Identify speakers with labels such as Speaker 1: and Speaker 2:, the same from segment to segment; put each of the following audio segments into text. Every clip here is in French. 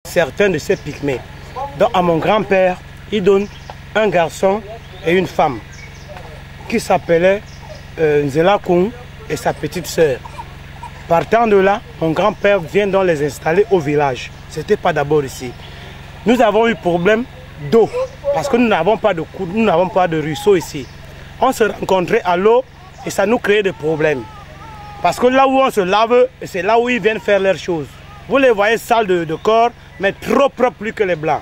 Speaker 1: certains de ces pygmées. Donc à mon grand-père, il donne un garçon et une femme qui s'appelait Nzela Koum et sa petite sœur. Partant de là, mon grand-père vient donc les installer au village. Ce n'était pas d'abord ici. Nous avons eu problème d'eau parce que nous n'avons pas de coude, nous n'avons pas de ruisseau ici. On se rencontrait à l'eau et ça nous créait des problèmes. Parce que là où on se lave, c'est là où ils viennent faire leurs choses. Vous les voyez sales de corps, mais trop propres plus que les blancs.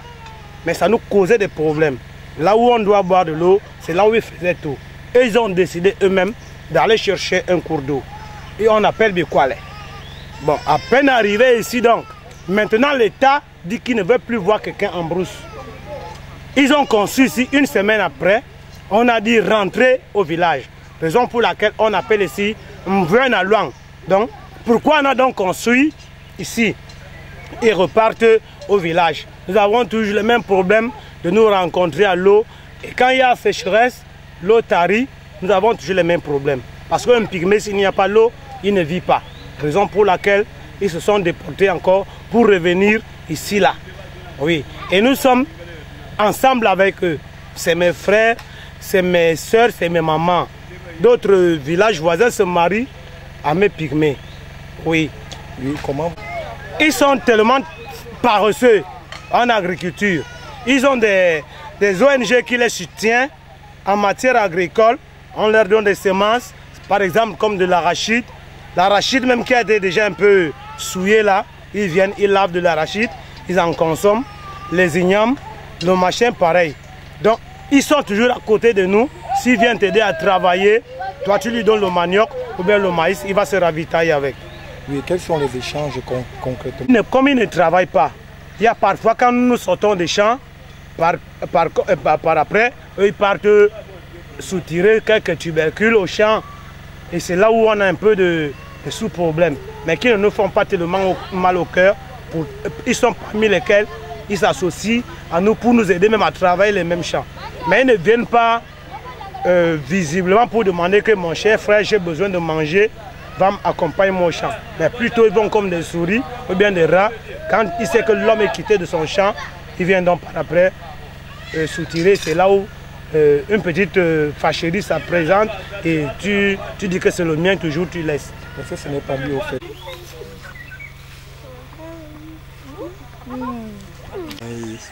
Speaker 1: Mais ça nous causait des problèmes. Là où on doit boire de l'eau, c'est là où ils faisaient tout. Et ils ont décidé eux-mêmes d'aller chercher un cours d'eau. Et on appelle Bikwale. Bon, à peine arrivé ici donc, maintenant l'État dit qu'il ne veut plus voir quelqu'un en brousse. Ils ont conçu ici, une semaine après, on a dit rentrer au village. Raison pour laquelle on appelle ici Mvuen-Aluang. Donc, pourquoi on a donc construit ici et repartent au village? Nous avons toujours le même problème de nous rencontrer à l'eau. Et quand il y a sécheresse, l'eau tarie, nous avons toujours les mêmes problèmes. Parce qu'un pygmée, s'il n'y a pas l'eau, il ne vit pas. Raison pour laquelle ils se sont déportés encore pour revenir ici, là. Oui. Et nous sommes ensemble avec eux. C'est mes frères, c'est mes soeurs, c'est mes mamans. D'autres villages voisins se marient à mes pygmées. Oui.
Speaker 2: Oui, comment?
Speaker 1: Ils sont tellement paresseux en agriculture. Ils ont des ONG qui les soutiennent en matière agricole. On leur donne des semences, par exemple comme de l'arachide. L'arachide même qui a été déjà un peu souillé là, ils viennent, ils lavent de l'arachide, ils en consomment. Les ignames, le machin pareil. Donc ils sont toujours à côté de nous. S'ils viennent t'aider à travailler, toi tu lui donnes le manioc ou bien le maïs, il va se ravitailler avec.
Speaker 2: Oui, quels sont les échanges concrètement?
Speaker 1: Comme ils ne travaillent pas, il y a parfois quand nous sortons des champs, par après, eux ils partent soutirer quelques tubercules au champ. Et c'est là où on a un peu de sous-problème. Mais qui ne nous font pas tellement mal au cœur. Ils sont parmi lesquels ils s'associent à nous pour nous aider même à travailler les mêmes champs. Mais ils ne viennent pas visiblement pour demander que mon cher frère, j'ai besoin de manger, va m'accompagner mon champ. Mais plutôt ils vont comme des souris ou bien des rats. Quand il sait que l'homme est quitté de son champ, il vient donc par après soutirer. C'est là où une petite fâcherie se présente et tu dis que c'est le mien, toujours tu laisses.
Speaker 2: Parce que ce n'est pas lié au fait. Oui, c'est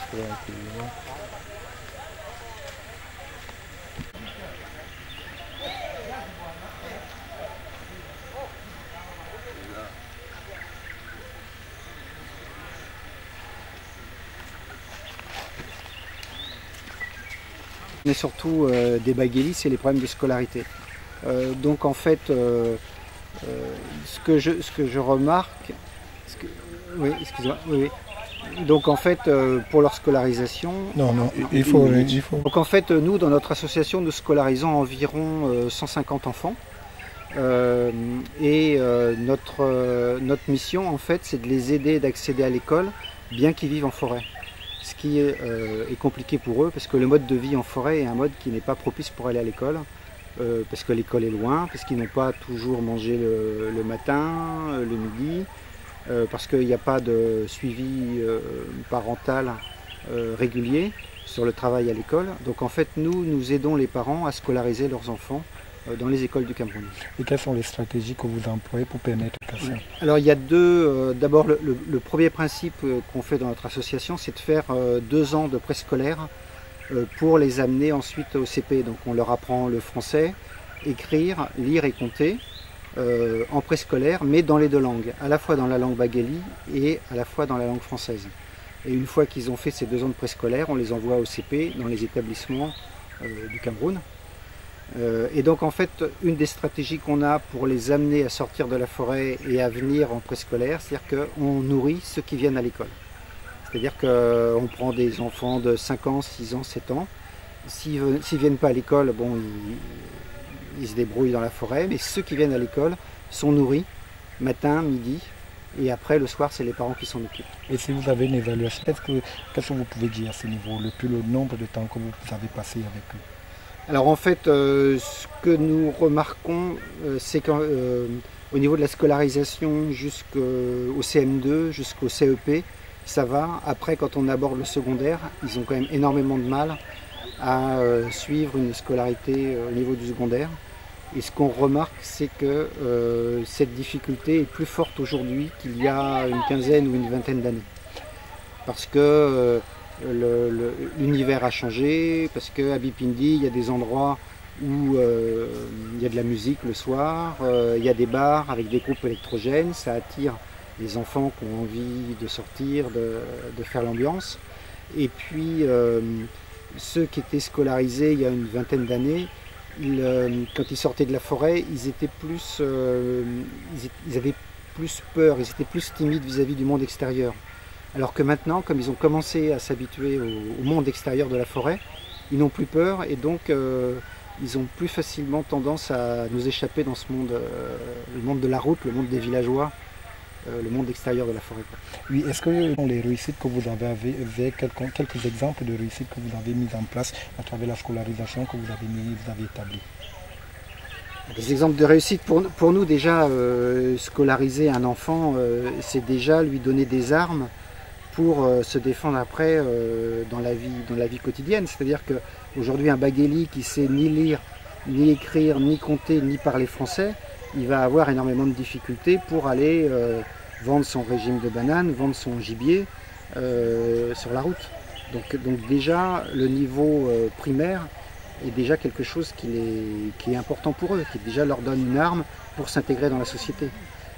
Speaker 2: tranquillement.
Speaker 3: Mais surtout des Baguélis, c'est les problèmes de scolarité. Donc en fait, ce que je remarque, oui, excusez-moi, oui. Donc en fait, pour leur scolarisation...
Speaker 2: Non, il faut...
Speaker 3: Donc en fait, nous, dans notre association, nous scolarisons environ 150 enfants. Notre mission, en fait, c'est de les aider d'accéder à l'école, bien qu'ils vivent en forêt. Ce qui est compliqué pour eux, parce que le mode de vie en forêt est un mode qui n'est pas propice pour aller à l'école, parce que l'école est loin, parce qu'ils n'ont pas toujours mangé le matin, le midi, parce qu'il n'y a pas de suivi parental régulier sur le travail à l'école. Donc en fait, nous aidons les parents à scolariser leurs enfants dans les écoles du Cameroun.
Speaker 2: Et quelles sont les stratégies que vous employez pour permettre ça?
Speaker 3: Alors il y a deux, d'abord le premier principe qu'on fait dans notre association, c'est de faire 2 ans de préscolaire pour les amener ensuite au CP. Donc on leur apprend le français, écrire, lire et compter en préscolaire, mais dans les 2 langues, à la fois dans la langue baguéli et à la fois dans la langue française. Et une fois qu'ils ont fait ces 2 ans de préscolaire, on les envoie au CP dans les établissements du Cameroun. Et donc en fait, une des stratégies qu'on a pour les amener à sortir de la forêt et à venir en préscolaire, c'est-à-dire qu'on nourrit ceux qui viennent à l'école. C'est-à-dire qu'on prend des enfants de 5 ans, 6 ans, 7 ans. S'ils ne viennent pas à l'école, bon, ils se débrouillent dans la forêt, mais ceux qui viennent à l'école sont nourris, matin, midi, et après le soir, c'est les parents qui s'en occupent.
Speaker 2: Et si vous avez une évaluation, qu'est-ce que vous pouvez dire à ce niveau, le nombre de temps que vous avez passé avec eux?
Speaker 3: Alors en fait, ce que nous remarquons, c'est qu'au niveau de la scolarisation jusqu'au CM2, jusqu'au CEP, ça va. Après, quand on aborde le secondaire, ils ont quand même énormément de mal à suivre une scolarité au niveau du secondaire. Et ce qu'on remarque, c'est que cette difficulté est plus forte aujourd'hui qu'il y a une quinzaine ou une vingtaine d'années. Parce que l'univers a changé, parce qu'à Bipindi, il y a des endroits où il y a de la musique le soir, il y a des bars avec des groupes électrogènes, ça attire les enfants qui ont envie de sortir, de faire l'ambiance. Et puis, ceux qui étaient scolarisés il y a une vingtaine d'années, quand ils sortaient de la forêt, ils avaient plus peur, ils étaient plus timides vis-à-vis du monde extérieur. Alors que maintenant, comme ils ont commencé à s'habituer au monde extérieur de la forêt, ils n'ont plus peur et donc ils ont plus facilement tendance à nous échapper dans ce monde, le monde de la route, le monde des villageois, le monde extérieur de la forêt.
Speaker 2: Oui, est-ce que les réussites que vous avez quelques exemples de réussites que vous avez mises en place à travers la scolarisation que vous avez établie?
Speaker 3: Des exemples de réussite, pour nous déjà, scolariser un enfant, c'est déjà lui donner des armes pour se défendre après dans la vie quotidienne. C'est-à-dire qu'aujourd'hui, un Bagheli qui sait ni lire, ni écrire, ni compter, ni parler français, il va avoir énormément de difficultés pour aller vendre son régime de bananes, vendre son gibier sur la route. Donc déjà, le niveau primaire est déjà quelque chose qui est important pour eux, qui déjà leur donne une arme pour s'intégrer dans la société.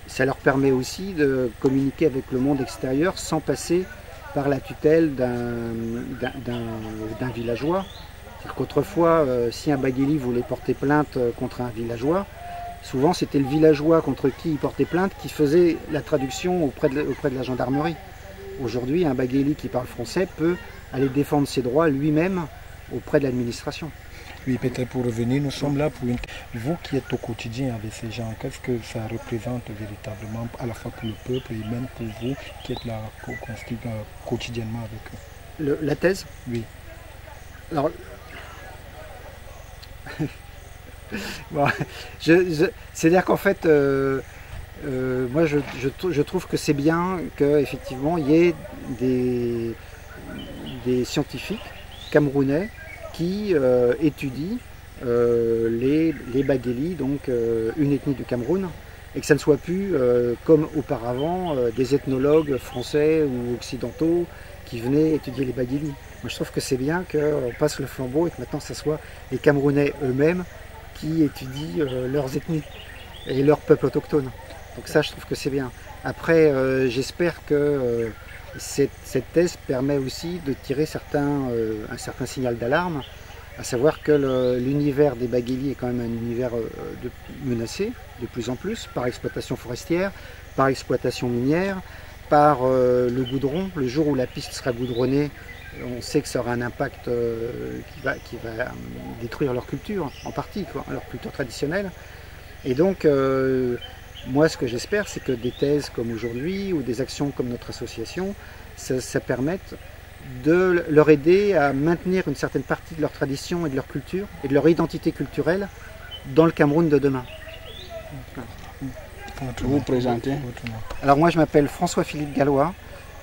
Speaker 3: Ça leur permet aussi de communiquer avec le monde extérieur sans passer par la tutelle d'un villageois. C'est-à-dire qu'autrefois, si un Bagheli voulait porter plainte contre un villageois, souvent c'était le villageois contre qui il portait plainte qui faisait la traduction auprès de la gendarmerie. Aujourd'hui, un Bagheli qui parle français peut aller défendre ses droits lui-même auprès de l'administration.
Speaker 2: Oui, peut-être pour revenir, nous sommes là pour vous qui êtes au quotidien avec ces gens, qu'est-ce que ça représente véritablement à la fois pour le peuple et même pour vous qui êtes là quotidiennement avec eux?
Speaker 3: La thèse?
Speaker 2: Oui.
Speaker 3: Alors, bon, c'est-à-dire qu'en fait, moi je trouve que c'est bien qu'effectivement il y ait des scientifiques camerounais qui étudient les Bagheli, donc une ethnie du Cameroun, et que ça ne soit plus comme auparavant des ethnologues français ou occidentaux qui venaient étudier les Bagheli. Moi je trouve que c'est bien qu'on passe le flambeau et que maintenant ce soit les Camerounais eux-mêmes qui étudient leurs ethnies et leurs peuples autochtones. Donc ça je trouve que c'est bien. Après j'espère que cette thèse permet aussi de tirer un certain signal d'alarme, à savoir que l'univers des Bagheli est quand même un univers menacé de plus en plus par exploitation forestière, par exploitation minière, par le goudron. Le jour où la piste sera goudronnée, on sait que ça aura un impact qui va détruire leur culture, en partie, leur culture traditionnelle. Et donc, moi, ce que j'espère, c'est que des thèses comme aujourd'hui ou des actions comme notre association, ça permette de leur aider à maintenir une certaine partie de leur tradition et de leur culture et de leur identité culturelle dans le Cameroun de demain.
Speaker 4: Vous présentez?
Speaker 3: Alors moi, je m'appelle François-Philippe Gallois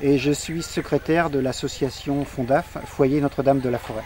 Speaker 3: et je suis secrétaire de l'association FONDAF, Foyer Notre-Dame de la Forêt.